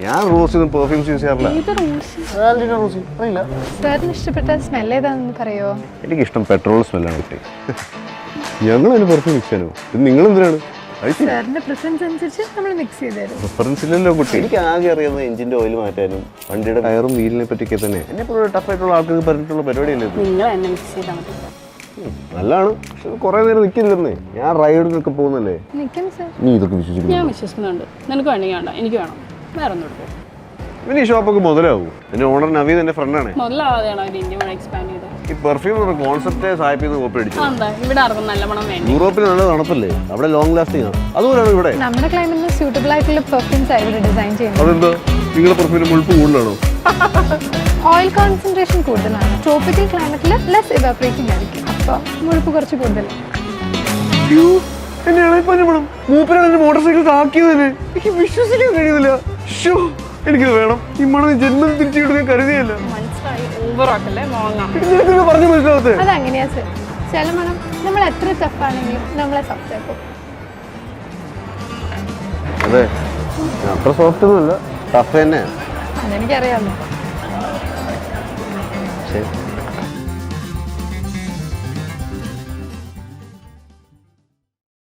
ഞാൻ rose perfumes use ചെയ്യാറില്ല. സാറിന് ഇഷ്ടപ്പെട്ട സ്മെൽ ഏതാണെന്ന് പറയോ? എനിക്കിഷ്ടം പെട്രോൾ സ്മെല്ലാണ് കുട്ടി. ഞങ്ങൾ അതിന് പെർഫ്യൂം മിക്സ് ചെയ്യാനോ? ഇത് നിങ്ങൾ എന്തിനാണ്? സാറിന്റെ പ്രിഫറൻസ് അനുസരിച്ച് നമ്മൾ മിക്സ് ചെയ്ത് തരും. പ്രിഫറൻസ് ഇല്ലല്ലോ കുട്ടി. എനിക്ക് ആകെ അറിയുന്നത് എഞ്ചിന്റെ ഓയിൽ മാറ്റാനും വണ്ടിയുടെ ടയറും വീലിനെ പറ്റിയൊക്കെ തന്നെ. എന്നെ ഇപ്പോൾ ടഫ് ആയിട്ടുള്ള ആൾക്കാർക്ക് പറഞ്ഞിട്ടുള്ള പരിപാടിയല്ലേ? നിങ്ങൾ എന്നെ മിക്സ് ചെയ്താൽ മതി. നല്ലതാണ്, പക്ഷെ കുറെ നേരം നിൽക്കില്ലെന്നേ. ഞാൻ റൈഡിനൊക്കെ പോകുന്നല്ലേ. നിൽക്കും സാർ. നീ ഇതൊക്കെ വിശ്വസിക്കുന്നു? ഞാൻ വിശ്വസിക്കുന്നുണ്ട്. നിനക്ക് വേണമെങ്കിൽ വേണ്ട, എനിക്ക് വേണം. വേറെ ഒന്നും എടുക്കും. പിന്നെ ഈ ഷോപ്പൊക്കെ മുതലാവും. എന്റെ ഓണർ നവീൻ എന്റെ ഫ്രണ്ടാണ്. മുതലാവാതെയാണോ ഇത് ഇന്ത്യ എക്സ്പാൻഡ് ചെയ്തത്? ഈ പെർഫ്യൂം കോൺസെപ്റ്റ് സായിപ്പിൽ നിന്ന് കോപ്പി അടിച്ചു. ഇവിടെ ആർക്കും നല്ല മണം വേണ്ട. യൂറോപ്പിൽ നല്ല തണുപ്പല്ലേ, അവിടെ ലോങ് ലാസ്റ്റിംഗ് ആണ്. അതുപോലെയാണ് ഇവിടെ. നമ്മുടെ ക്ലൈമറ്റിന് സ്യൂട്ടബിൾ ആയിട്ടുള്ള പെർഫ്യൂംസ് ആയിട്ട് ഡിസൈൻ ചെയ്യുന്നത്. അതെന്താ നിങ്ങളുടെ പെർഫ്യൂമിന് മുഴുപ്പ് കൂടുതലാണോ? ഓയിൽ കോൺസെൻട്രേഷൻ കൂടുതലാണ്. ട്രോപ്പിക്കൽ ക്ലൈമറ്റിൽ ലെസ് ഇവാപറേറ്റിംഗ് ആയിരിക്കും. അപ്പോൾ മുഴുപ്പ് കുറച്ച് കൂടുതൽ. മൂപ്പരാണ് മോട്ടോർ സൈക്കിൾ താക്കിയതിന് എനിക്ക് വിശ്വസിക്കാൻ കഴിയുന്നില്ല. എനിക്കിത് വേണം. ഈ മണം ജന്മം തിരിച്ചു കിട്ടുന്ന കരുതിയല്ല. പറഞ്ഞു മനസ്സിലാവത്തെ. അതങ്ങനെയാ സർ. ചില മണം നമ്മൾ എത്ര ടഫാണെങ്കിലും നമ്മളെ സോഫ്റ്റ് ആക്കും. അതെ, അത്ര സോഫ്റ്റ് ഒന്നുമല്ല, ടഫ് തന്നെയാണ്. അതെനിക്കറിയാമോ. ശരി.